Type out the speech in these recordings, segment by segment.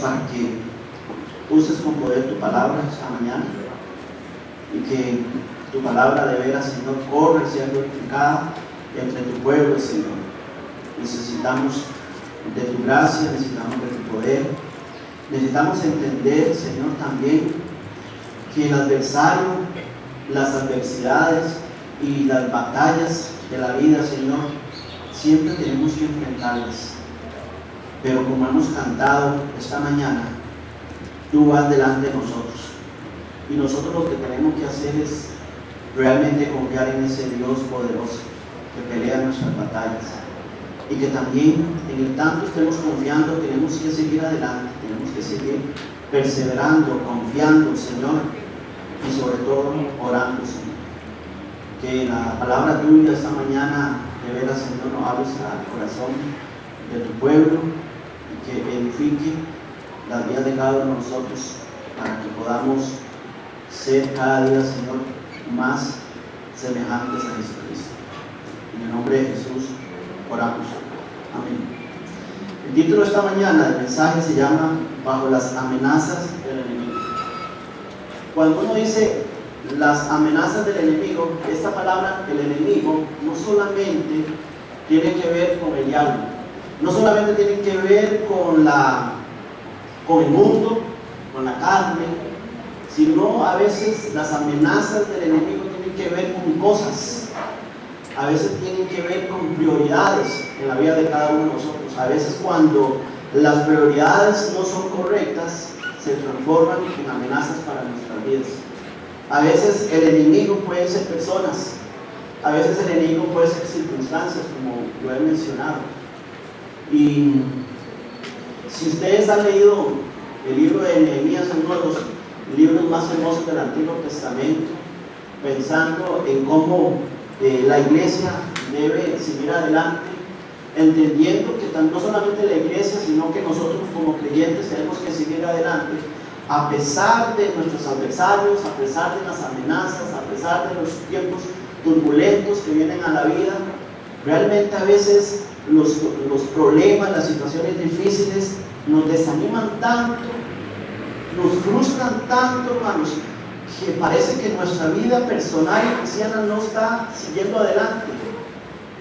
para que uses con poder tu palabra esta mañana y que tu palabra de veras, Señor, corra y sea glorificada entre tu pueblo, Señor. Necesitamos de tu gracia, necesitamos de tu poder, necesitamos entender, Señor, también que el adversario, las adversidades y las batallas de la vida, Señor, siempre tenemos que enfrentarlas. Pero como hemos cantado esta mañana, tú vas delante de nosotros. Y nosotros lo que tenemos que hacer es realmente confiar en ese Dios poderoso que pelea nuestras batallas. Y que también, en el tanto estemos confiando, tenemos que seguir adelante, tenemos que seguir perseverando, confiando, Señor, y sobre todo orando, Señor. Que la palabra tuya esta mañana, de veras, Señor, nos hables al corazón de tu pueblo y que edifique la vida de cada uno de nosotros para que podamos ser cada día, Señor, más semejantes a Jesucristo. En el nombre de Jesús oramos. Amén. El título de esta mañana del mensaje se llama Bajo las amenazas del enemigo. Cuando uno dice las amenazas del enemigo, esta palabra, el enemigo, no solamente tiene que ver con el diablo, no solamente tiene que ver con el mundo, con la carne, sino a veces las amenazas del enemigo tienen que ver con cosas, a veces tienen que ver con prioridades en la vida de cada uno de nosotros. A veces cuando las prioridades no son correctas, se transforman en amenazas para nuestras vidas. A veces el enemigo puede ser personas, a veces el enemigo puede ser circunstancias, como lo he mencionado. Y si ustedes han leído el libro de Nehemías, uno de los libros más hermosos del Antiguo Testamento, pensando en cómo la iglesia debe seguir adelante, entendiendo que no solamente la iglesia, sino que nosotros como creyentes tenemos que seguir adelante a pesar de nuestros adversarios, a pesar de las amenazas, a pesar de los tiempos turbulentos que vienen a la vida. Realmente a veces los problemas, las situaciones difíciles nos desaniman tanto, nos frustran tanto, hermanos, que parece que nuestra vida personal y cristiana no está siguiendo adelante.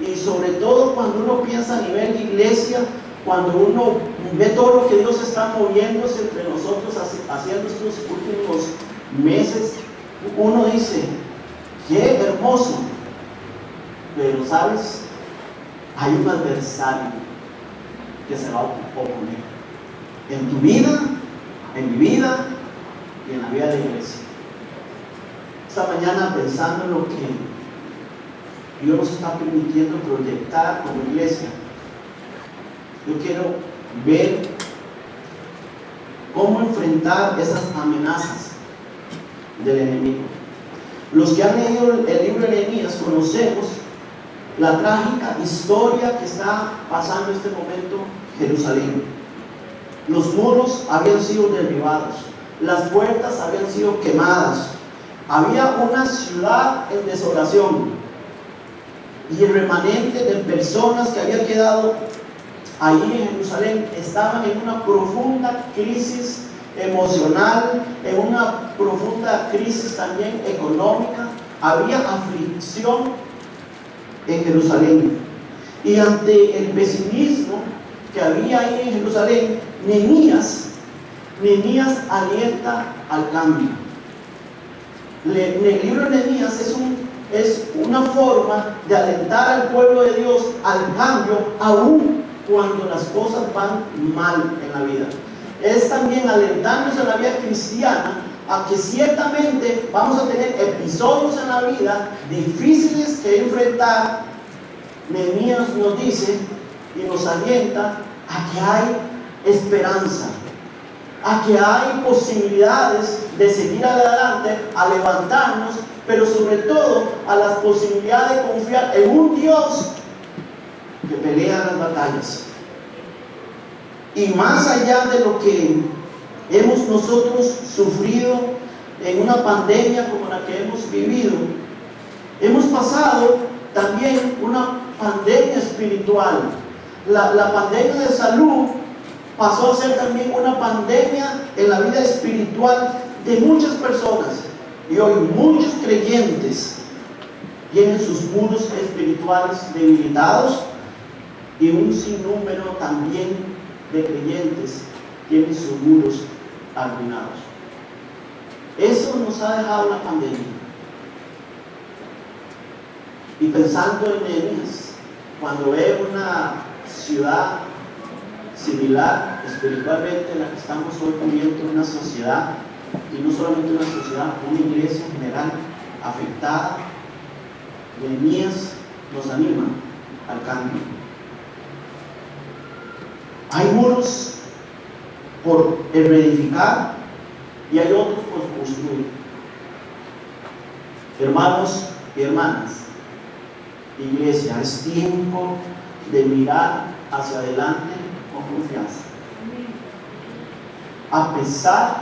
Y sobre todo cuando uno piensa a nivel de iglesia, cuando uno ve todo lo que Dios está moviéndose entre nosotros haciendo estos últimos meses, uno dice, qué hermoso. Pero sabes, hay un adversario que se va a oponer en tu vida, en mi vida y en la vida de la iglesia. Esta mañana, pensando en lo que Dios nos está permitiendo proyectar como iglesia, yo quiero ver cómo enfrentar esas amenazas del enemigo. Los que han leído el libro de Nehemías conocemos la trágica historia que está pasando en este momento en Jerusalén. Los muros habían sido derribados, las puertas habían sido quemadas, había una ciudad en desolación y el remanente de personas que habían quedado allí en Jerusalén estaban en una profunda crisis emocional, en una profunda crisis también económica. Había aflicción en Jerusalén, y ante el pesimismo que había ahí en Jerusalén, Nehemías alienta al cambio. El libro de Nehemías es una forma de alentar al pueblo de Dios al cambio, aún cuando las cosas van mal en la vida. Es también alentarnos en la vida cristiana a que ciertamente vamos a tener episodios en la vida difíciles que enfrentar. Nehemías nos dice y nos alienta a que hay esperanza, a que hay posibilidades de seguir adelante, a levantarnos, pero sobre todo a las posibilidades de confiar en un Dios que pelea las batallas. Y más allá de lo que hemos nosotros sufrido en una pandemia como la que hemos vivido, hemos pasado también una pandemia espiritual. La pandemia de salud pasó a ser también una pandemia en la vida espiritual de muchas personas. Y hoy muchos creyentes tienen sus muros espirituales debilitados, y un sinnúmero también de creyentes tienen sus muros arruinados. Eso nos ha dejado la pandemia. Y pensando en Nehemías, cuando ve una ciudad similar espiritualmente a la que estamos hoy viviendo, una sociedad, y no solamente una sociedad, una iglesia en general afectada, Nehemías nos anima al cambio. Hay muros por reedificar y hay otros por construir. Hermanos y hermanas, iglesia, es tiempo de mirar hacia adelante con confianza, a pesar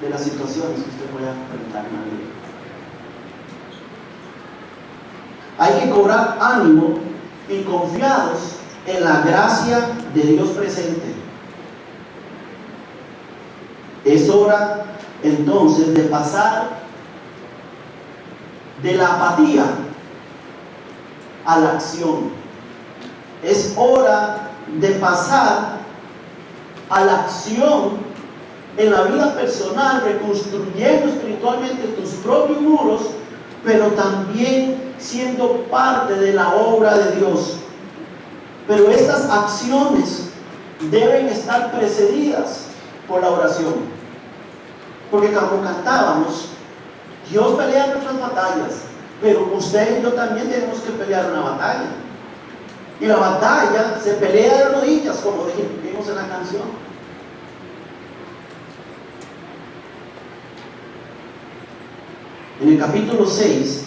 de las situaciones que usted pueda enfrentar en la vida. Hay que cobrar ánimo y confiados en la gracia de Dios presente. Es hora entonces de pasar de la apatía a la acción. Es hora de pasar a la acción en la vida personal, reconstruyendo espiritualmente tus propios muros, pero también siendo parte de la obra de Dios. Pero estas acciones deben estar precedidas por la oración. Porque como cantábamos, Dios pelea nuestras batallas, pero usted y yo también tenemos que pelear una batalla. Y la batalla se pelea de rodillas, como dijimos en la canción. En el capítulo 6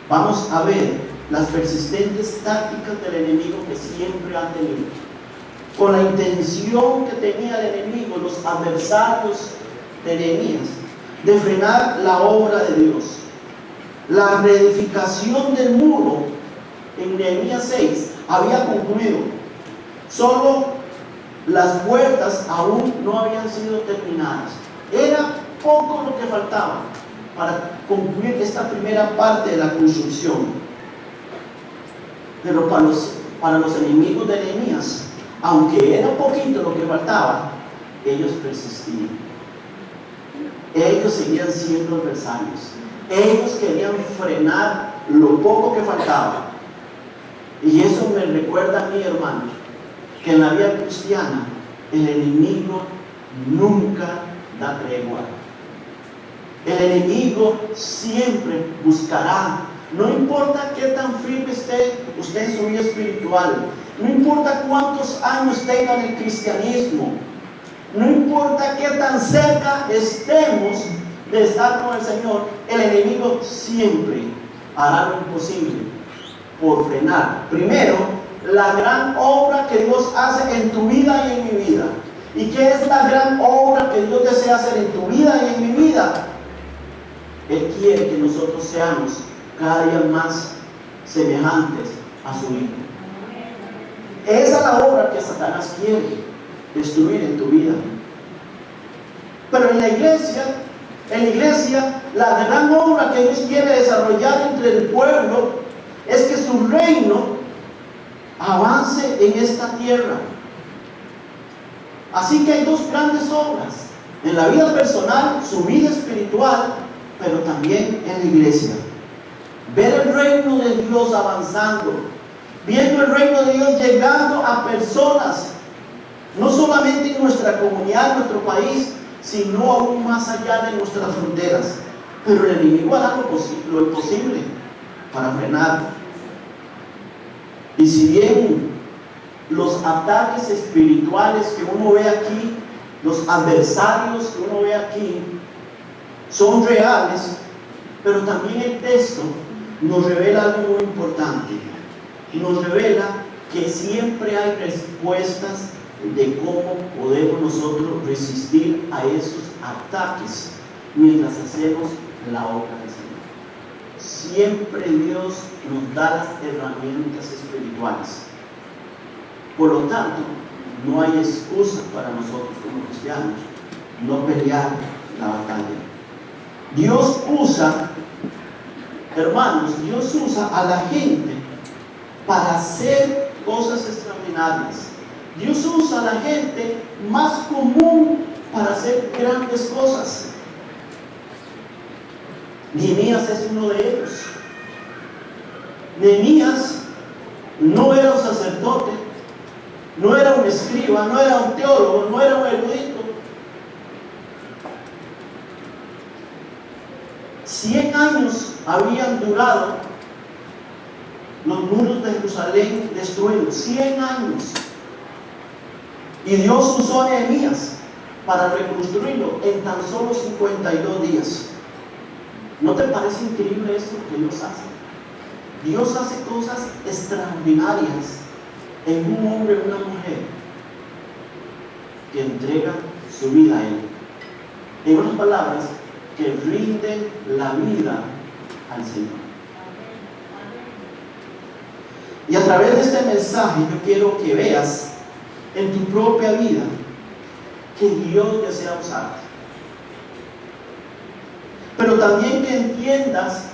vamos a ver las persistentes tácticas del enemigo que siempre han tenido, con la intención que tenía el enemigo, los adversarios de Nehemías, de frenar la obra de Dios. La reedificación del muro en Nehemías 6 había concluido, solo las puertas aún no habían sido terminadas. Era poco lo que faltaba para concluir esta primera parte de la construcción. Pero para los enemigos de Nehemías, aunque era poquito lo que faltaba, ellos persistían. Ellos seguían siendo adversarios. Ellos querían frenar lo poco que faltaba. Y eso me recuerda a mí, hermanos, que en la vida cristiana el enemigo nunca da tregua. El enemigo siempre buscará. No importa qué tan firme esté usted en su vida espiritual, no importa cuántos años tenga en el cristianismo, no importa qué tan cerca estemos de estar con el Señor, el enemigo siempre hará lo imposible por frenar, primero, la gran obra que Dios hace en tu vida y en mi vida. ¿Y qué es la gran obra que Dios desea hacer en tu vida y en mi vida? Él quiere que nosotros seamos cada día más semejantes a su Hijo. Esa es la obra que Satanás quiere destruir en tu vida. Pero en la iglesia, la gran obra que Dios quiere desarrollar entre el pueblo es que su reino avance en esta tierra. Así que hay dos grandes obras: en la vida personal, su vida espiritual, pero también en la iglesia. Ver el reino de Dios avanzando, viendo el reino de Dios llegando a personas, no solamente en nuestra comunidad, en nuestro país, sino aún más allá de nuestras fronteras. Pero el enemigo hará lo imposible para frenar. Y si bien los ataques espirituales que uno ve aquí, los adversarios que uno ve aquí, son reales, pero también el texto nos revela algo muy importante. Nos revela que siempre hay respuestas de cómo podemos nosotros resistir a esos ataques mientras hacemos la obra del Señor. Siempre Dios nos da las herramientas espirituales. Por lo tanto, no hay excusa para nosotros como cristianos no pelear la batalla. Dios usa, hermanos, Dios usa a la gente para hacer cosas extraordinarias. Dios usa a la gente más común para hacer grandes cosas. Nehemías es uno de ellos. Nehemías no era un sacerdote, no era un escriba, no era un teólogo, no era un erudito. 100 años habían durado los muros de Jerusalén destruidos. 100 años. Y Dios usó a Nehemías para reconstruirlo en tan solo 52 días. ¿No te parece increíble esto que Dios hace? Dios hace cosas extraordinarias en un hombre o una mujer que entrega su vida a Él. En otras palabras, que rinden la vida al Señor. Y a través de este mensaje yo quiero que veas en tu propia vida que Dios desea usarte. Pero también que entiendas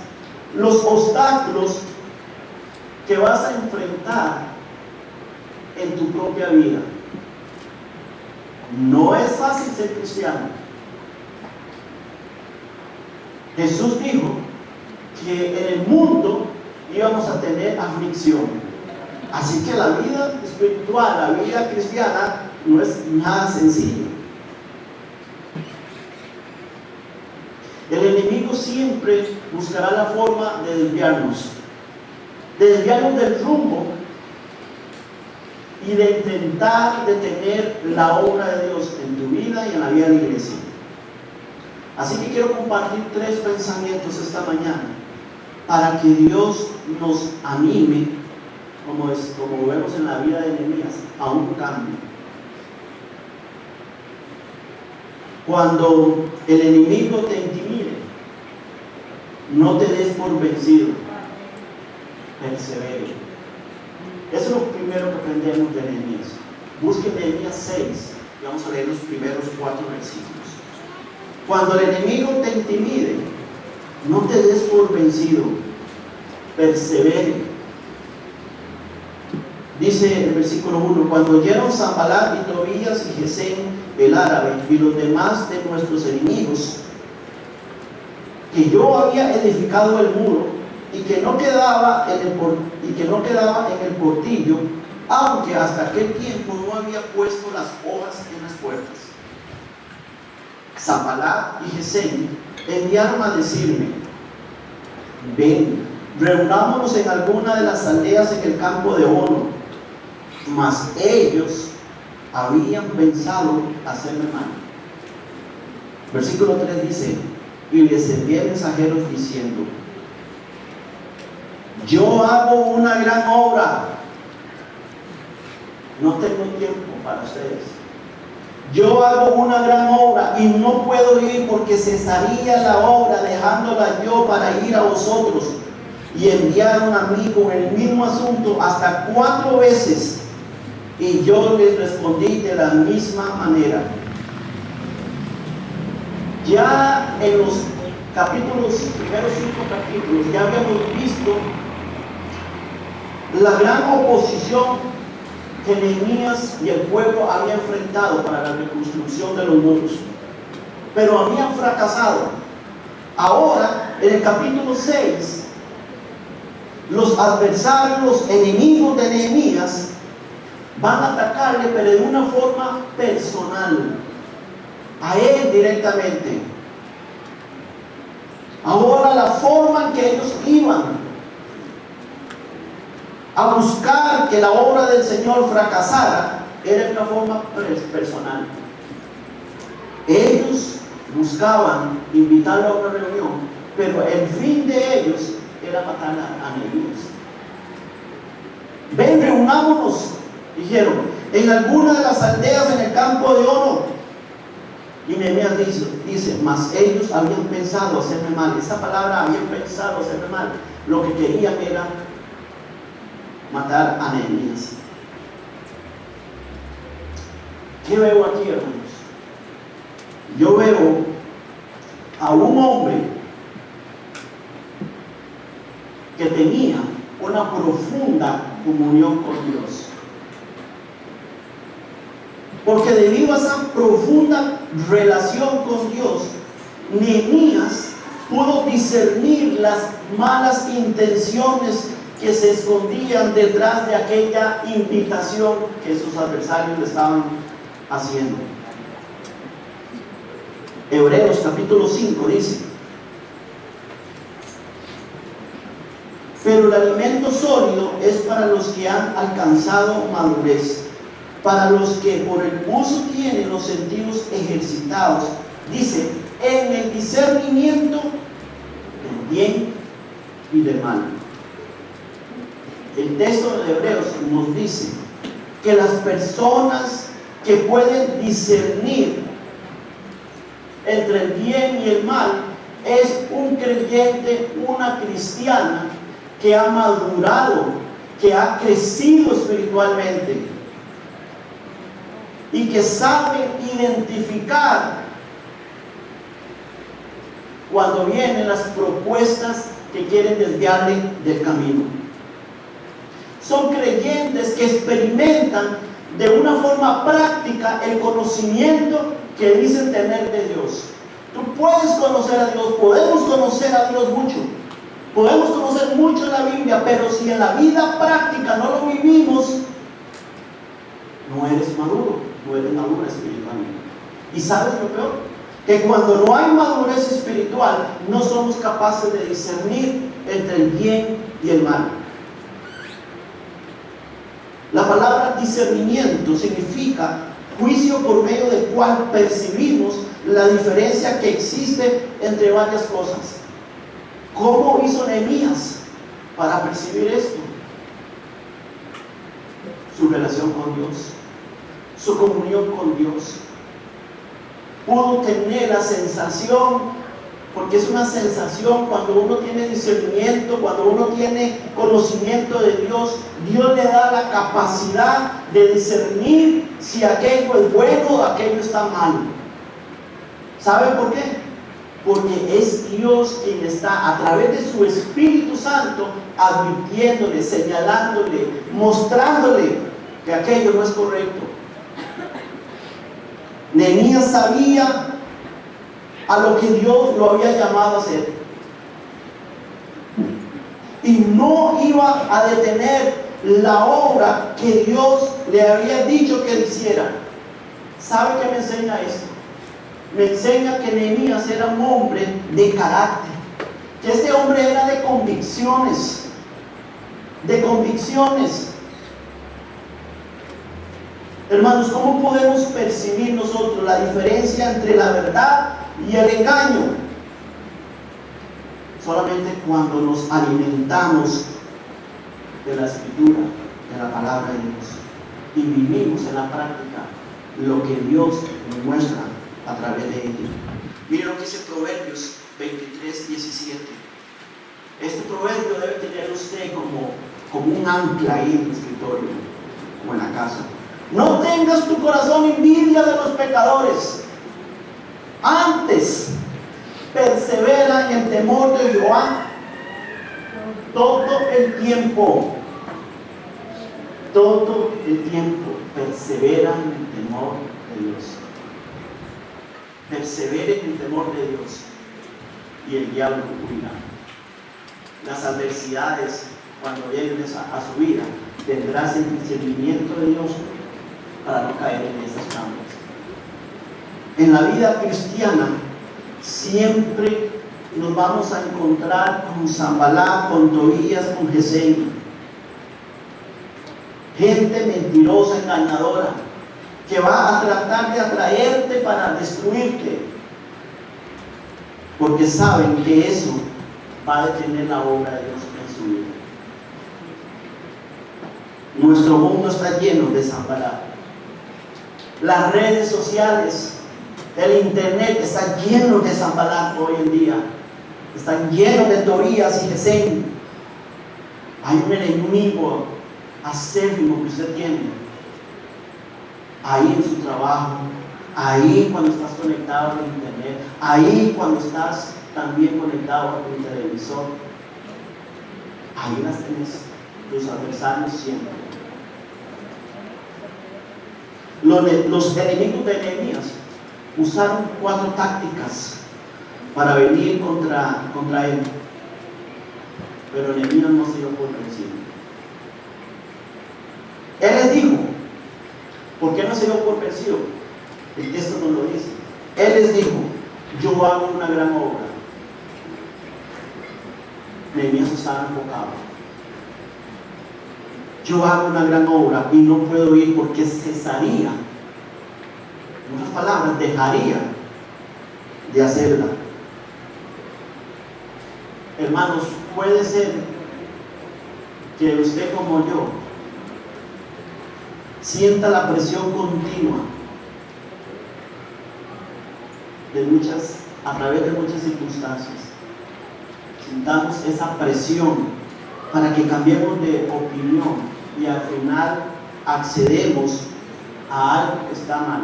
los obstáculos que vas a enfrentar en tu propia vida. No es fácil ser cristiano. Jesús dijo que en el mundo íbamos a tener aflicción. Así que la vida espiritual, la vida cristiana, no es nada sencillo. El enemigo siempre buscará la forma de desviarnos del rumbo y de intentar detener la obra de Dios en tu vida y en la vida de la iglesia. Así que quiero compartir 3 pensamientos esta mañana para que Dios nos anime, como vemos en la vida de Nehemías, a un cambio. Cuando el enemigo te intimide, no te des por vencido, persevere. Eso es lo primero que aprendemos de Nehemías. Busquen Nehemías 6 y vamos a leer los primeros 4 versículos. Cuando el enemigo te intimide, no te des por vencido, persevere. Dice el versículo 1: cuando oyeron Sanballat y Tobías y Gesem el árabe y los demás de nuestros enemigos que yo había edificado el muro y que no quedaba en el portillo, aunque hasta aquel tiempo no había puesto las hojas en las puertas, Sanballat y Gesem enviaron a decirme: ven, reunámonos en alguna de las aldeas en el campo de Ono. Mas ellos habían pensado hacerme mal. Versículo 3 dice: y les envié mensajeros diciendo: yo hago una gran obra, no tengo tiempo para ustedes. Yo hago una gran obra y no puedo ir porque cesaría la obra dejándola yo para ir a vosotros. Y enviaron a mí con el mismo asunto hasta 4 veces. Y yo les respondí de la misma manera. Ya en los primeros 5 capítulos, ya habíamos visto la gran oposición que Nehemías y el pueblo habían enfrentado para la reconstrucción de los muros, pero habían fracasado. Ahora, en el capítulo 6, los adversarios, los enemigos de Nehemías, van a atacarle, pero de una forma personal, a él directamente. Ahora la forma en que ellos iban a buscar que la obra del Señor fracasara era de una forma personal. Ellos buscaban invitarlo a una reunión, pero el fin de ellos era matar a Nehemías. Ven, reunámonos, dijeron, en alguna de las aldeas en el campo de Ono. Y Nehemías dice, mas ellos habían pensado hacerme mal. Esa palabra, habían pensado hacerme mal, lo que querían era matar a Nehemías. ¿Qué veo aquí, hermanos? Yo veo a un hombre que tenía una profunda comunión con Dios. Porque debido a esa profunda relación con Dios, Nehemías pudo discernir las malas intenciones que se escondían detrás de aquella invitación que sus adversarios le estaban haciendo. Hebreos capítulo 5 dice: pero el alimento sólido es para los que han alcanzado madurez, para los que por el uso tienen los sentidos ejercitados, dice, en el discernimiento del bien y del mal. El texto de Hebreos nos dice que las personas que pueden discernir entre el bien y el mal es un creyente, una cristiana que ha madurado, que ha crecido espiritualmente y que sabe identificar cuando vienen las propuestas que quieren desviarle del camino. Son creyentes que experimentan de una forma práctica el conocimiento que dicen tener de Dios. Tú puedes conocer a Dios, podemos conocer a Dios mucho, podemos conocer mucho en la Biblia, pero si en la vida práctica no lo vivimos, no eres maduro, no eres madura espiritualmente. ¿Y sabes lo peor? Que cuando no hay madurez espiritual, no somos capaces de discernir entre el bien y el mal. La palabra discernimiento significa juicio por medio del cual percibimos la diferencia que existe entre varias cosas. ¿Cómo hizo Nehemías para percibir esto? Su relación con Dios, su comunión con Dios. Pudo tener la sensación, porque es una sensación cuando uno tiene discernimiento, cuando uno tiene conocimiento de Dios, Dios le da la capacidad de discernir si aquello es bueno o aquello está mal. ¿Sabe por qué? Porque es Dios quien está a través de su Espíritu Santo advirtiéndole, señalándole, mostrándole que aquello no es correcto. Nehemías sabía a lo que Dios lo había llamado a hacer y no iba a detener la obra que Dios le había dicho que hiciera. ¿Sabe qué me enseña esto? Me enseña que Nehemías era un hombre de carácter, que este hombre era de convicciones, Hermanos, ¿cómo podemos percibir nosotros la diferencia entre la verdad y el engaño? Solamente cuando nos alimentamos de la Escritura, de la palabra de Dios, y vivimos en la práctica lo que Dios nos muestra a través de ella. Miren lo que dice Proverbios 23:17. Este proverbio debe tener usted como un ancla ahí en el escritorio o en la casa. No tengas tu corazón envidia de los pecadores, antes persevera en el temor de Jehová todo el tiempo. Todo el tiempo persevera en el temor de Dios. Persevere en el temor de Dios y el diablo huirá. Las adversidades, cuando lleguen a su vida, tendrás el discernimiento de Dios para no caer en esas trampas. En la vida cristiana siempre nos vamos a encontrar con Sanballat, con Tobías, con Gesem. Gente mentirosa, engañadora, que va a tratar de atraerte para destruirte, porque saben que eso va a detener la obra de Dios en su vida. Nuestro mundo está lleno de Sanballat. Las redes sociales, el internet está lleno de Sanballat hoy en día. Están llenos de Tobías y Gesem. Hay un enemigo acérrimo que usted tiene ahí en su trabajo, ahí cuando estás conectado al internet, ahí cuando estás también conectado a tu televisor. Ahí las tienes, los adversarios siempre. Los enemigos de Nehemías usaron 4 tácticas para venir contra él, pero Nehemías no se dio por vencido. Él les dijo, ¿por qué no se dio por vencido? El texto nos lo dice. Él les dijo, yo hago una gran obra. Nehemías estaba enfocado. Yo hago una gran obra y no puedo ir porque cesaría. En otras palabras, dejaría de hacerla. Hermanos, puede ser que usted como yo sienta la presión continua a través de muchas circunstancias. Sintamos esa presión para que cambiemos de opinión y al final accedemos a algo que está mal.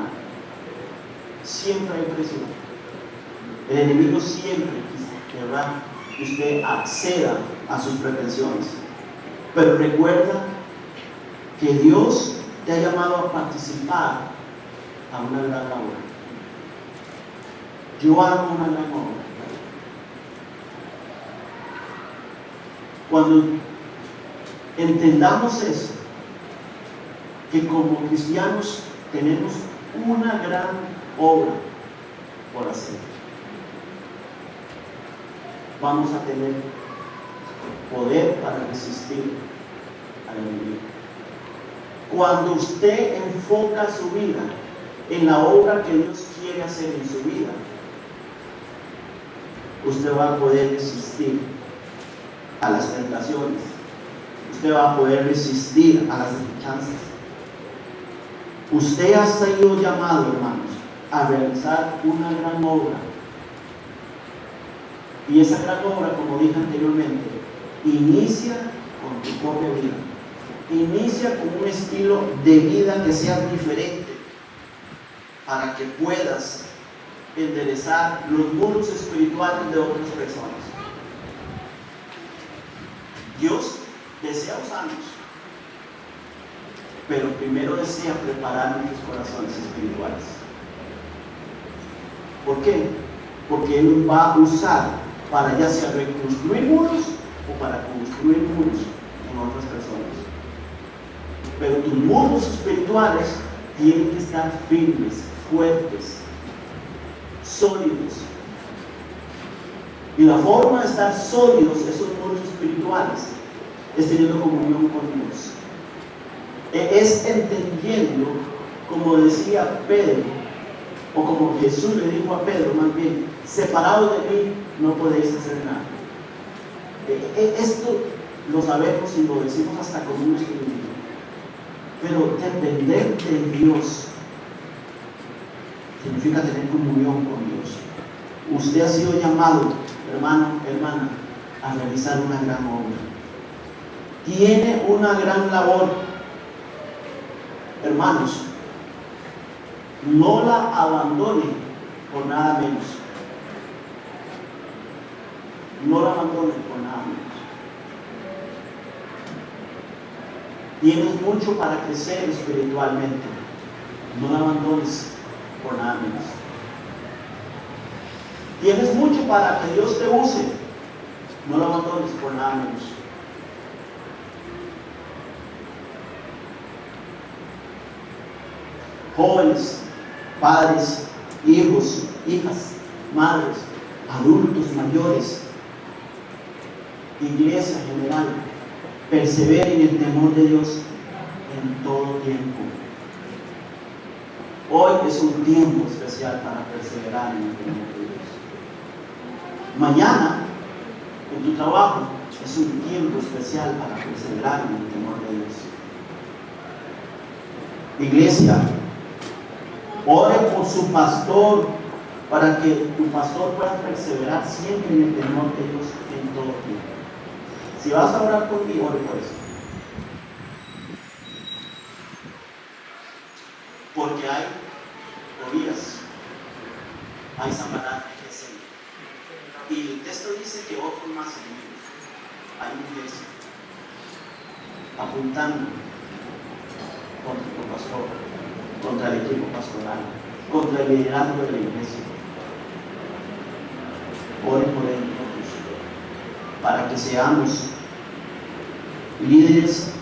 Siempre hay presión. El enemigo siempre querrá que usted acceda a sus pretensiones. Pero recuerda que Dios te ha llamado a participar a una gran obra. Yo hago una gran obra. Cuando entendamos eso, que como cristianos tenemos una gran obra por hacer, vamos a tener poder para resistir al enemigo. Cuando usted enfoca su vida en la obra que Dios quiere hacer en su vida, usted va a poder resistir a las tentaciones. Usted va a poder resistir a las desdichas. Usted ha sido llamado, hermanos, a realizar una gran obra. Y esa gran obra, como dije anteriormente, inicia con tu propia vida. Inicia con un estilo de vida que sea diferente para que puedas enderezar los muros espirituales de otras personas. Dios desea usarnos, pero primero desea preparar nuestros corazones espirituales. ¿Por qué? Porque Él nos va a usar para ya sea reconstruir muros o para construir muros en otras personas. Pero tus muros espirituales tienen que estar firmes, fuertes, sólidos. Y la forma de estar sólidos esos muros espirituales es teniendo comunión con Dios. Es entendiendo, como decía Pedro, o como Jesús le dijo a Pedro, más bien, separados de mí no podéis hacer nada. Esto lo sabemos y lo decimos hasta con un espíritu. Pero depender de Dios significa tener comunión con Dios. Usted ha sido llamado, hermano, hermana, a realizar una gran obra. Tiene una gran labor. Hermanos, no la abandone por nada menos. No la abandone por nada menos. Tienes mucho para crecer espiritualmente. No la abandones por nada menos. Tienes mucho para que Dios te use. No la abandones por nada menos. Jóvenes, padres, hijos, hijas, madres, adultos mayores, iglesia en general, perseveren en el temor de Dios en todo tiempo. Hoy es un tiempo especial para perseverar en el temor de Dios. Mañana, en tu trabajo, es un tiempo especial para perseverar en el temor de Dios. Iglesia, ore por su pastor para que tu pastor pueda perseverar siempre en el temor de Dios en todo tiempo. Si vas a orar por mí, ore por eso. Porque hay Tobías, hay Sanballat, y el texto dice que otros más enemigos. Hay mujeres apuntando contra el pastor, contra el equipo pastoral, contra el liderazgo de la iglesia. Oren por ellos, para que seamos líderes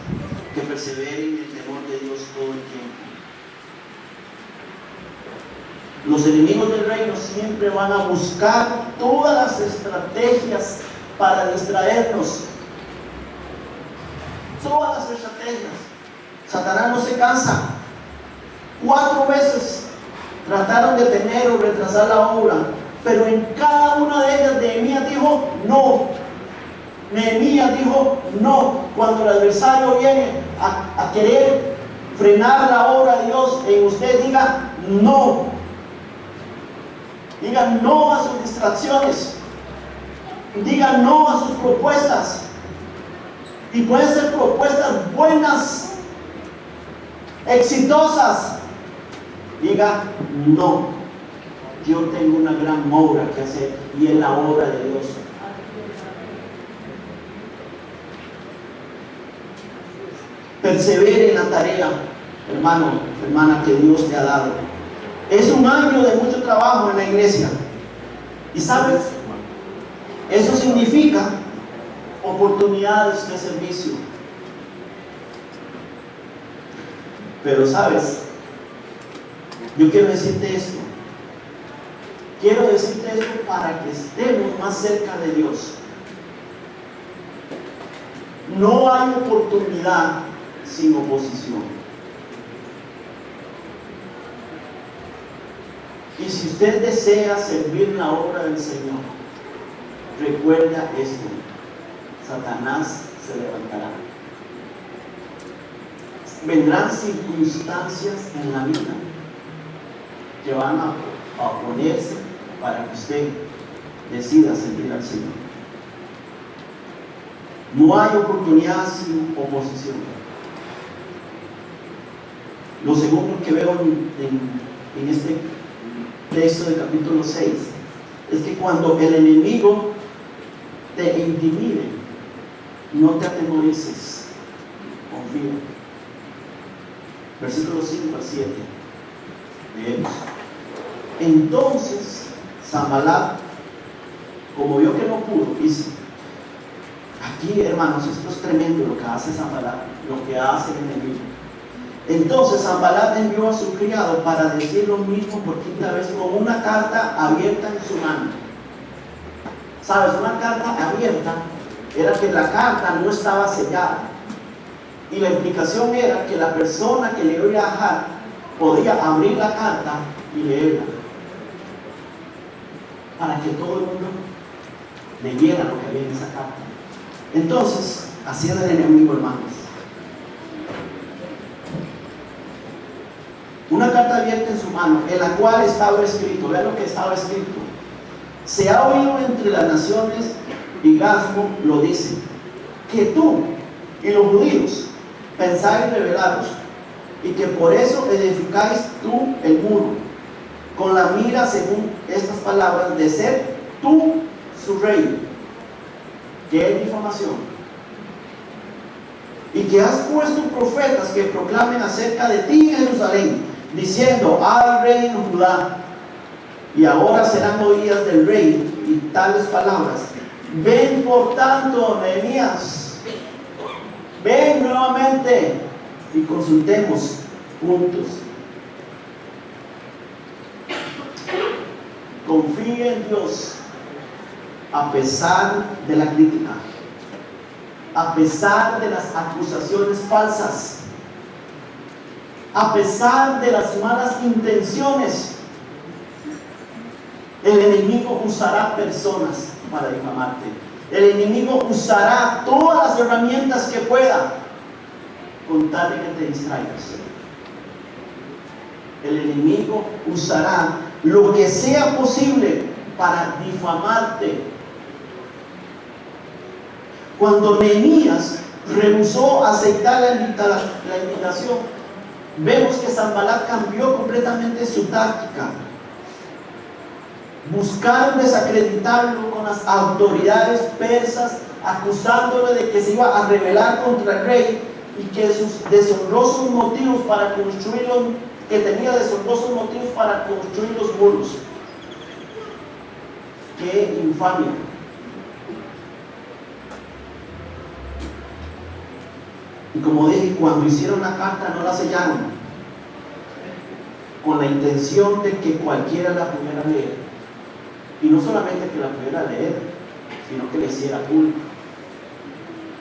que perseveren en el temor de Dios todo el tiempo. Los enemigos del reino siempre van a buscar todas las estrategias para distraernos. Todas las estrategias. Satanás no se cansa. 4 veces trataron de detener o retrasar la obra, pero en cada una de ellas Nehemías dijo no. Nehemías dijo no. Cuando el adversario viene a querer frenar la obra de Dios en usted, diga no. Diga no a sus distracciones. Diga no a sus propuestas. Y pueden ser propuestas buenas, exitosas. Diga no. Yo tengo una gran obra que hacer y es la obra de Dios. Persevere en la tarea, hermano, hermana, que Dios te ha dado. Es un año de mucho trabajo en la iglesia. Y sabes, eso significa oportunidades de servicio. Pero sabes, yo quiero decirte esto. Quiero decirte esto para que estemos más cerca de Dios. No hay oportunidad sin oposición. Y si usted desea servir la obra del Señor, recuerda esto: Satanás se levantará. Vendrán circunstancias en la vida que van a oponerse para que usted decida servir al Señor. No hay oportunidad sin oposición. Lo segundo que veo en este texto del capítulo 6 es que cuando el enemigo te intimide, no te atemorices, confía. Versículos 5 al 7 leemos: entonces Sanballat, como vio que no pudo, dice, aquí, hermanos, esto es tremendo lo que hace Sanballat, lo que hace el enemigo. Entonces Sanballat envió a su criado para decir lo mismo por 5ª vez, con una carta abierta en su mano. ¿Sabes? Una carta abierta era que la carta no estaba sellada, y la implicación era que la persona que le iba a dejar podía abrir la carta y leerla, para que todo el mundo leyera lo que había en esa carta. Entonces, así era el enemigo, hermanos. Una carta abierta en su mano, en la cual estaba escrito, vean lo que estaba escrito: se ha oído entre las naciones, y Gasmo lo dice, que tú y los judíos pensáis rebelaros, y que por eso edificáis tú el muro, con la mira, según estas palabras, de ser tú su rey. ¿Qué es difamación? Y que has puesto profetas que proclamen acerca de ti en Jerusalén, diciendo, hay rey en Judá. Y ahora serán oídas del rey y tales palabras. Ven por tanto, Nehemías, ven nuevamente y consultemos juntos. Confía en Dios a pesar de la crítica, a pesar de las acusaciones falsas, a pesar de las malas intenciones. El enemigo usará personas para difamarte. El enemigo usará todas las herramientas que pueda con tal de que te distraigas. El enemigo usará lo que sea posible para difamarte. Cuando Nehemías rehusó aceptar la invitación, Vemos que Sanbalat cambió completamente su táctica. Buscaron desacreditarlo con las autoridades persas, acusándole de que se iba a rebelar contra el rey y que sus deshonrosos motivos para construirlo, que tenía deshonrosos motivos para construir los muros. ¡Qué infamia! Y como dije, cuando hicieron la carta no la sellaron con la intención de que cualquiera la pudiera leer, y no solamente que la pudiera leer, sino que la hiciera pública.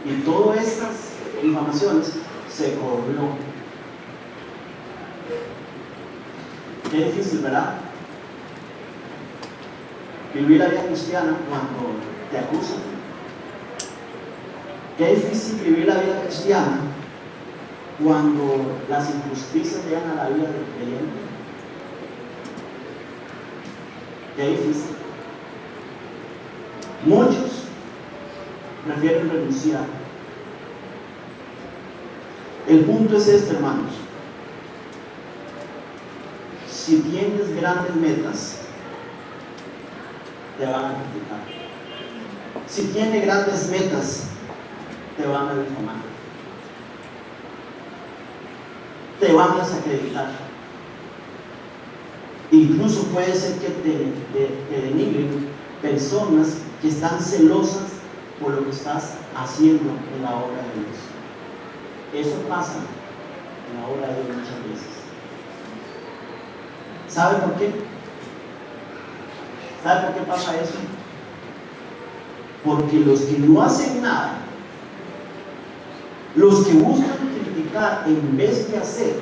Y todas estas informaciones se corrió. Qué difícil, ¿verdad? Vivir la vida cristiana cuando te acusan. Qué difícil vivir la vida cristiana cuando las injusticias llegan a la vida del creyente. Qué difícil. Muchos prefieren renunciar. El punto es este, hermanos. Si tienes grandes metas, te van a criticar. Si tienes grandes metas, te van a difamar. Te van a desacreditar. Incluso puede ser que te denigren personas que están celosas por lo que estás haciendo en la obra de Dios. Eso pasa en la obra de Dios muchas veces. ¿Sabe por qué? ¿Sabe por qué pasa eso? Porque los que no hacen nada, los que buscan criticar en vez de hacer,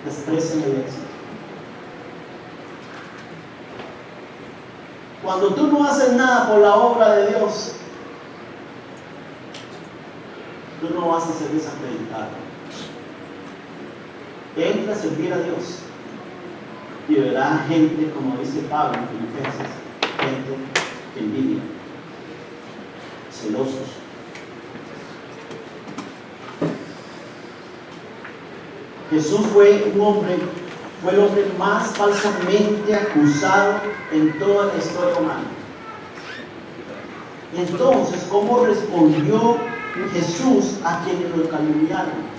desprecian el éxito. Cuando tú no haces nada por la obra de Dios, tú no vas a ser desacreditado. Entra a servir a Dios y verá gente, como dice Pablo en Filipenses, gente que envidia, celosos. Jesús fue el hombre más falsamente acusado en toda la historia humana. Y entonces, ¿cómo respondió Jesús a quienes lo calumniaron?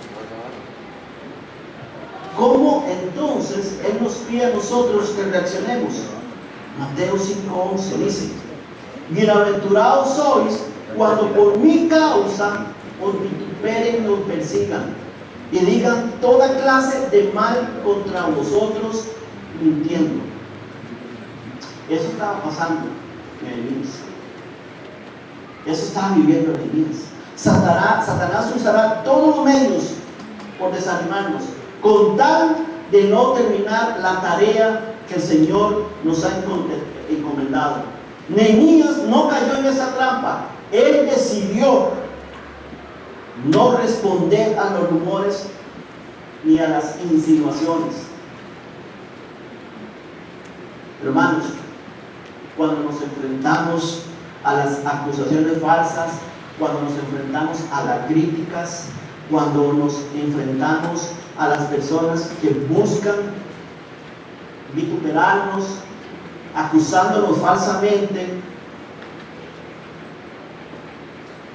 ¿Cómo entonces Él nos pide a nosotros que reaccionemos? Mateo 5:11 dice: bienaventurados sois cuando por mi causa os vituperen y os persigan y digan toda clase de mal contra vosotros, mintiendo. Eso estaba pasando en Elías. Eso estaba viviendo en Elías. Satanás usará todos los medios por desanimarnos, con tal de no terminar la tarea que el Señor nos ha encomendado. Nehemías no cayó en esa trampa. Él decidió no responder a los rumores ni a las insinuaciones. Hermanos, cuando nos enfrentamos a las acusaciones falsas, cuando nos enfrentamos a las críticas, cuando nos enfrentamos a las personas que buscan vituperarnos, acusándonos falsamente,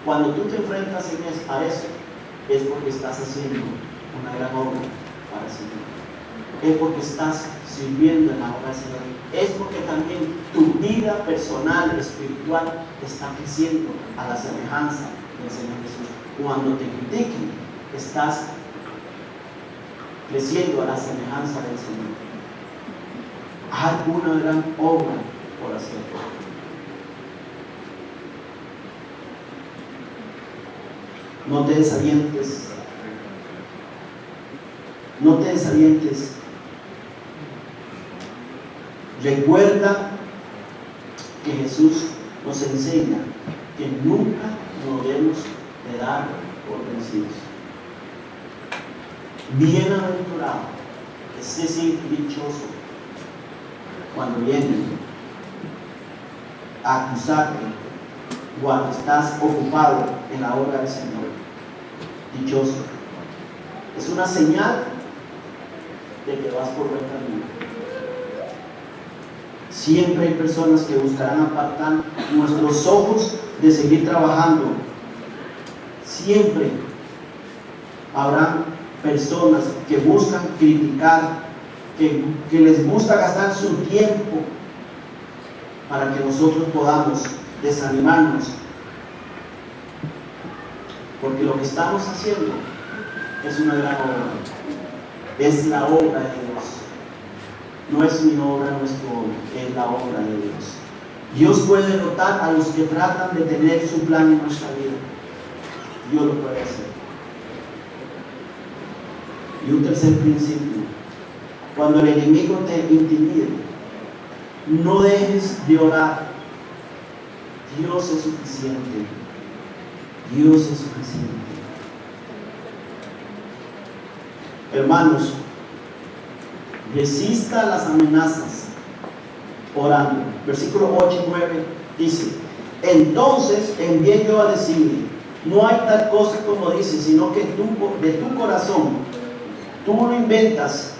cuando tú te enfrentas a eso, es porque estás haciendo una gran obra para el Señor. Es porque estás sirviendo en la obra del Señor. Es porque también tu vida personal, espiritual, está creciendo a la semejanza del Señor Jesús. Cuando te critiquen, estás creciendo a la semejanza del Señor. Hay una gran obra por hacer. No te desalientes. No te desalientes. Recuerda que Jesús nos enseña que nunca nos debemos de dar por vencidos. Bienaventurado, es decir, dichoso, cuando vienen a acusarte cuando estás ocupado en la obra del Señor. Dichoso. es una señal de que vas por buen camino. Siempre hay personas que buscarán apartar nuestros ojos de seguir trabajando. Siempre habrá personas que buscan criticar, que les gusta gastar su tiempo para que nosotros podamos desanimarnos, porque lo que estamos haciendo es una gran obra, es la obra de Dios, no es mi obra, no es tu obra, es la obra de Dios. Dios puede derrotar a los que tratan de tener su plan en nuestra vida. Dios lo puede hacer. Y un tercer principio: cuando el enemigo te intimide, no dejes de orar. Dios es suficiente. Dios es suficiente. Hermanos, resista las amenazas orando. Versículo 8 y 9 dice: entonces envié yo a decirle, no hay tal cosa como dices, sino que tú, de tu corazón, tú lo inventas,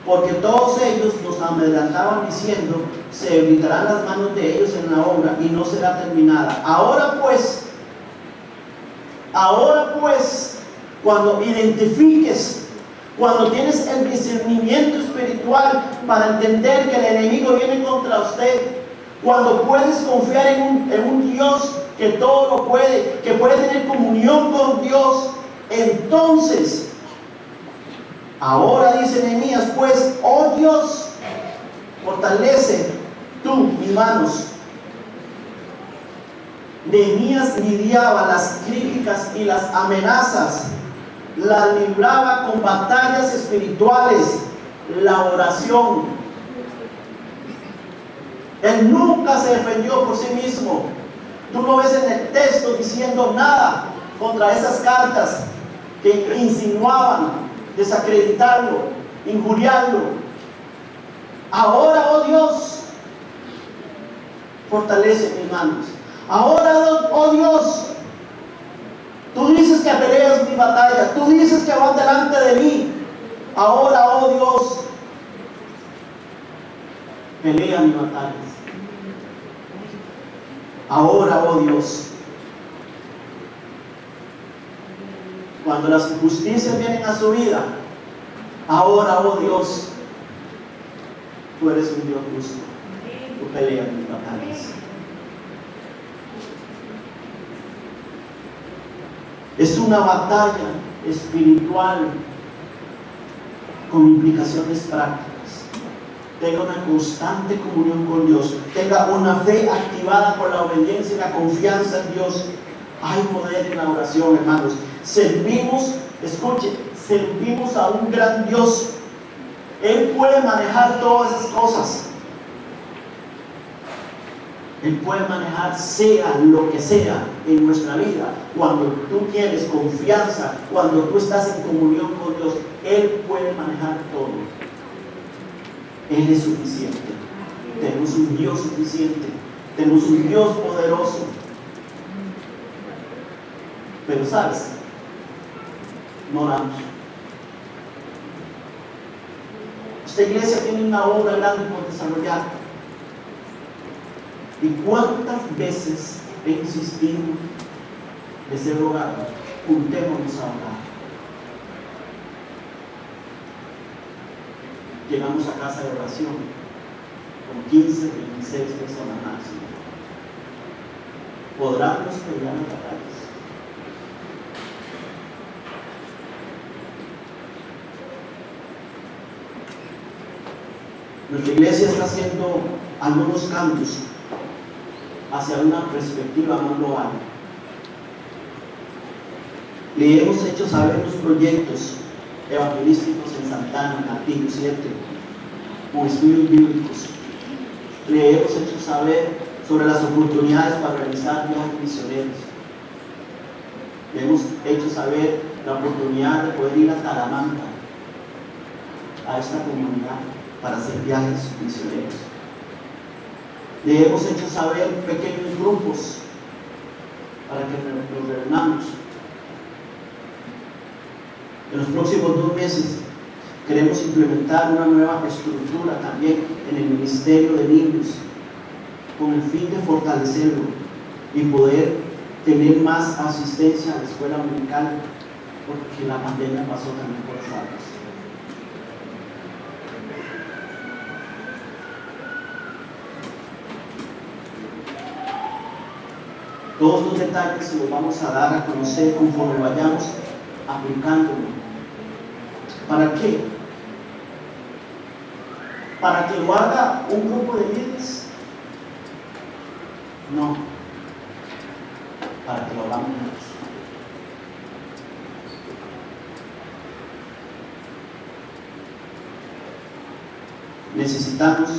porque todos ellos nos amedrentaban diciendo, se evitarán las manos de ellos en la obra y no será terminada. Ahora pues, cuando identifiques, cuando tienes el discernimiento espiritual para entender que el enemigo viene contra usted, cuando puedes confiar en un Dios que todo lo puede, que puede tener comunión con Dios, entonces, ahora dice Nehemías, pues, oh Dios, fortalece tú mis manos. Nehemías lidiaba las críticas y las amenazas, las libraba con batallas espirituales, la oración. Él nunca se defendió por sí mismo. Tú no ves en el texto diciendo nada contra esas cartas que insinuaban desacreditarlo, injuriarlo. Ahora, oh Dios, fortalece mis manos. Ahora, oh Dios, tú dices que peleas mi batalla, tú dices que vas delante de mí. Ahora, oh Dios, pelea mi batalla. Ahora, oh Dios, cuando las injusticias vienen a su vida, ahora, oh Dios, tú eres un Dios justo, tú peleas mis batallas. Es una batalla espiritual con implicaciones prácticas. Tenga una constante comunión con Dios. Tenga una fe activada por la obediencia y la confianza en Dios. Hay poder en la oración, hermanos. Servimos a un gran Dios. Él puede manejar todas esas cosas. Él puede manejar sea lo que sea en nuestra vida. Cuando tú tienes confianza, cuando tú estás en comunión con Dios, Él puede manejar todo. Él es suficiente. Tenemos un Dios suficiente. Tenemos un Dios poderoso. Pero ¿sabes? No oramos. Esta iglesia tiene una obra grande por desarrollar. ¿Y cuántas veces he insistido, les he rogado, juntémonos a orar? Llegamos a casa de oración con 15, 26 personas máximo. ¿Podrán los pelear las batallas? Nuestra iglesia está haciendo algunos cambios hacia una perspectiva más global. Le hemos hecho saber los proyectos evangelísticos en Santana, en Artillo 7, con estudios bíblicos. Le hemos hecho saber sobre las oportunidades para realizar viajes misioneros. Le hemos hecho saber la oportunidad de poder ir a Talamanca, a esta comunidad, para hacer viajes misioneros. Le hemos hecho saber pequeños grupos para que nos reunamos. En los próximos 2 meses queremos implementar una nueva estructura también en el Ministerio de Niños, con el fin de fortalecerlo y poder tener más asistencia a la escuela dominical, porque la pandemia pasó también por las aguas. Todos los detalles se los vamos a dar a conocer conforme vayamos aplicándolo. ¿Para qué? ¿Para que lo haga un grupo de líderes? No. Para que lo hagamos nosotros. Necesitamos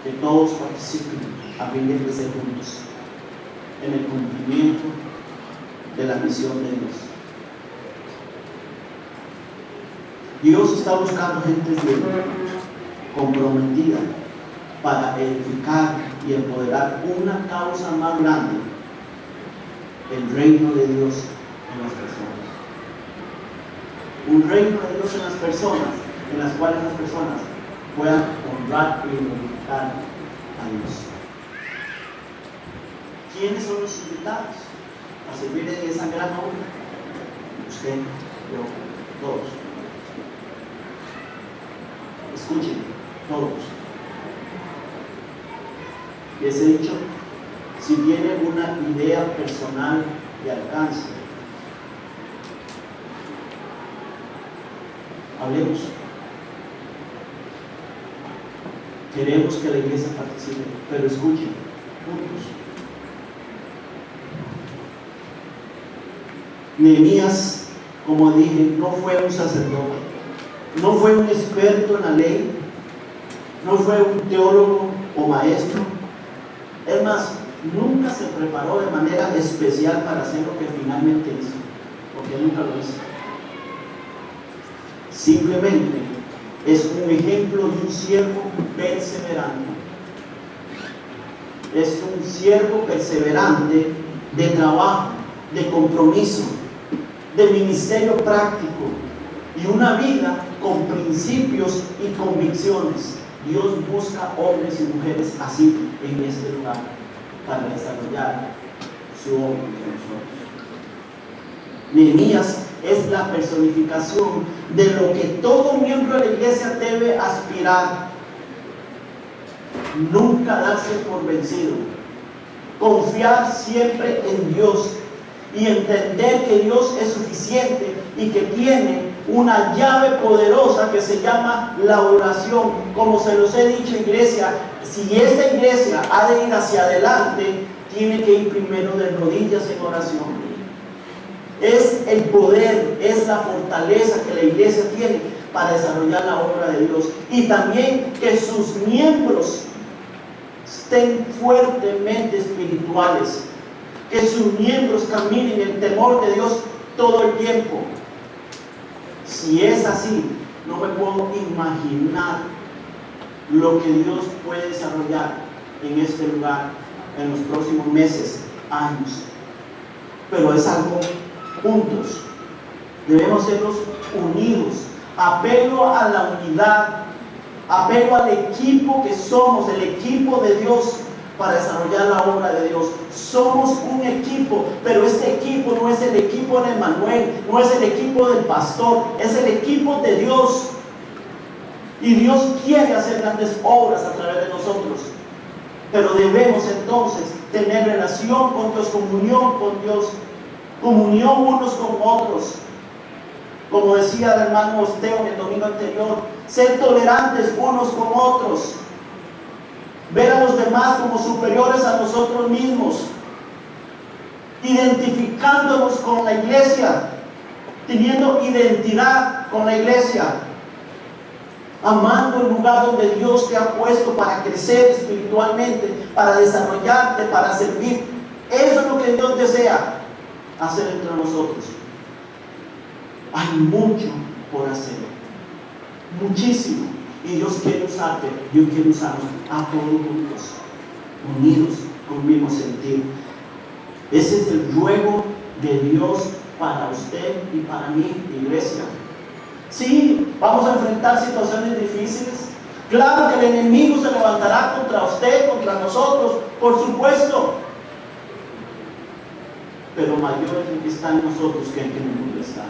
que todos participen a fin de crecer juntos en el cumplimiento de la misión de Dios. Dios está buscando gente fiel, comprometida para edificar y empoderar una causa más grande, el reino de Dios en las personas. Un reino de Dios en las personas, en las cuales las personas puedan honrar y glorificar a Dios. ¿Quiénes son los invitados a servir en esa gran obra? Usted, yo, todos. Escuchen, todos. Les he dicho, si tiene una idea personal de alcance, hablemos. Queremos que la iglesia participe, pero escuchen, juntos. Nehemías, como dije, no fue un sacerdote, no fue un experto en la ley, no fue un teólogo o maestro. Es más, nunca se preparó de manera especial para hacer lo que finalmente hizo, porque nunca lo hizo. Simplemente es un ejemplo de un siervo perseverante. Es un siervo perseverante de trabajo, de compromiso, de ministerio práctico y una vida con principios y convicciones. Dios busca hombres y mujeres así en este lugar para desarrollar su obra entre nosotros. Nehemías es la personificación de lo que todo miembro de la iglesia debe aspirar. Nunca darse por vencido, confiar siempre en Dios y entender que Dios es suficiente y que tiene una llave poderosa que se llama la oración. Como se los he dicho, iglesia, si esta iglesia ha de ir hacia adelante, tiene que ir primero de rodillas en oración. Es el poder, es la fortaleza que la iglesia tiene para desarrollar la obra de Dios, y también que sus miembros estén fuertemente espirituales, que sus miembros caminen en el temor de Dios todo el tiempo. Si es así, no me puedo imaginar lo que Dios puede desarrollar en este lugar en los próximos meses, años. Pero es algo juntos. Debemos serlos unidos. Apelo a la unidad, apelo al equipo que somos, el equipo de Dios, para desarrollar la obra de Dios. Somos un equipo, pero este equipo no es el equipo de Manuel, no es el equipo del pastor, es el equipo de Dios. Y Dios quiere hacer grandes obras a través de nosotros, pero debemos entonces tener relación con Dios, comunión con Dios, comunión unos con otros. Como decía el hermano Osteo en el domingo anterior, ser tolerantes unos con otros, ver a los demás como superiores a nosotros mismos, identificándonos con la iglesia, teniendo identidad con la iglesia, amando el lugar donde Dios te ha puesto para crecer espiritualmente, para desarrollarte, para servir. Eso es lo que Dios desea hacer entre nosotros. Hay mucho por hacer, muchísimo, y Dios quiere usarte, Dios quiere usarnos a todos juntos, unidos con un mismo sentido. Ese es el ruego de Dios para usted y para mí, iglesia. Sí, vamos a enfrentar situaciones difíciles. Claro que el enemigo se levantará contra usted, contra nosotros, por supuesto. Pero mayor es el que está en nosotros que el que en el mundo está.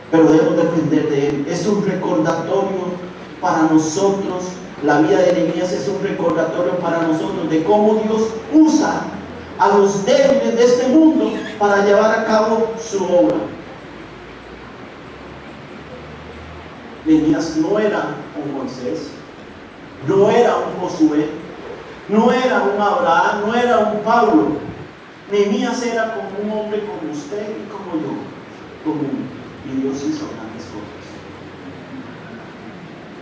Pero debemos depender de Él. Es un recordatorio para nosotros. La vida de Nehemías es un recordatorio para nosotros de cómo Dios usa a los débiles de este mundo para llevar a cabo su obra. Nehemías no era un Moisés, no era un Josué, no era un Abraham, no era un Pablo. Nehemías era como un hombre como usted y como yo, común, y Dios hizo grandes cosas.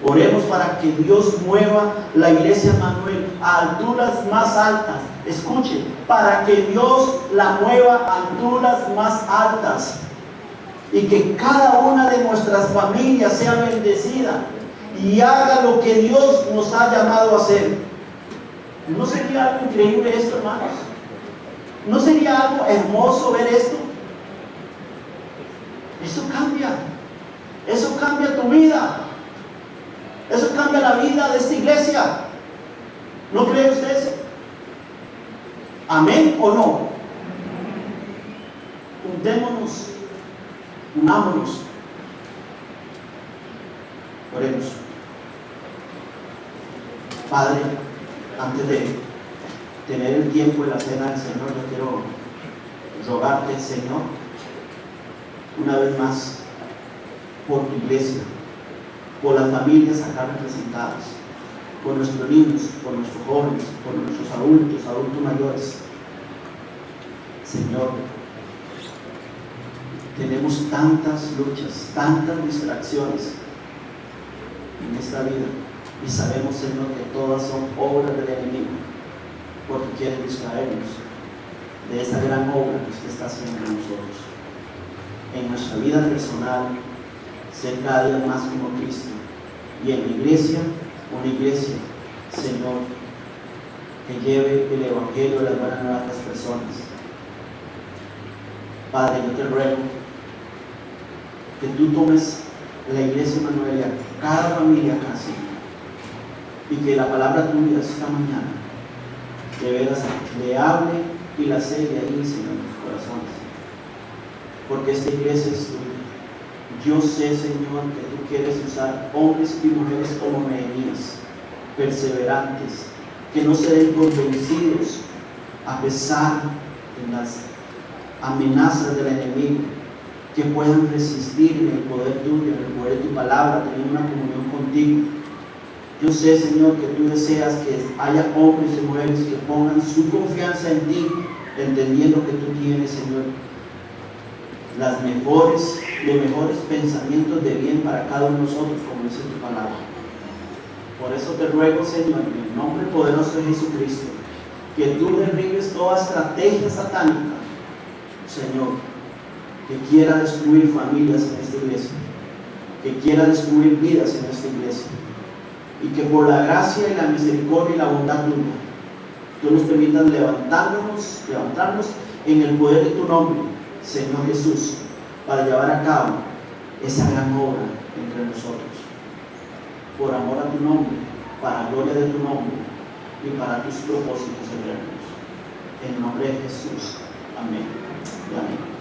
Oremos para que Dios mueva la iglesia Manuel a alturas más altas. Escuche, para que Dios la mueva a alturas más altas. Y que cada una de nuestras familias sea bendecida y haga lo que Dios nos ha llamado a hacer. ¿No sería algo increíble esto, hermanos? ¿No sería algo hermoso ver esto? Eso cambia tu vida, eso cambia la vida de esta iglesia. ¿No cree usted eso? ¿Amén o no? Juntémonos, unámonos, oremos. Padre, antes de tener el tiempo de la cena del Señor, yo quiero rogarte, Señor, una vez más, por tu iglesia, por las familias acá representadas, por nuestros niños, por nuestros jóvenes, por nuestros adultos mayores. Señor, tenemos tantas luchas, tantas distracciones en esta vida, y sabemos, Señor, que todas son obras del enemigo, porque quiere distraernos de esa gran obra que usted está haciendo en nosotros, en nuestra vida personal, ser cada día más como Cristo, y en la iglesia, una iglesia, Señor, que lleve el evangelio de las buenas nuevas a las personas. Padre, yo te ruego que tú tomes la iglesia Manuel, cada familia acá, Señor, y que la palabra tuya esta mañana de veras le hable y la selle ahí, Señor, en los corazones, porque esta iglesia es tuya. Yo sé, Señor, que tú quieres usar hombres y mujeres como Nehemías, perseverantes, que no se den por vencidos a pesar de las amenazas del enemigo, que puedan resistir en el poder tuyo, en el poder de tu palabra, tener una comunión contigo. Yo sé, Señor, que tú deseas que haya hombres y mujeres que pongan su confianza en ti, entendiendo que tú tienes, Señor, los mejores pensamientos de bien para cada uno de nosotros, como dice tu palabra. Por eso te ruego, Señor, en el nombre poderoso de Jesucristo, que tú derribes toda estrategia satánica, Señor, que quiera destruir familias en esta iglesia, que quiera destruir vidas en esta iglesia, y que por la gracia y la misericordia y la bondad tuya, tú nos permitas levantarnos en el poder de tu nombre, Señor Jesús, para llevar a cabo esa gran obra entre nosotros, por amor a tu nombre, para gloria de tu nombre y para tus propósitos eternos. En el nombre de Jesús. Amén y amén.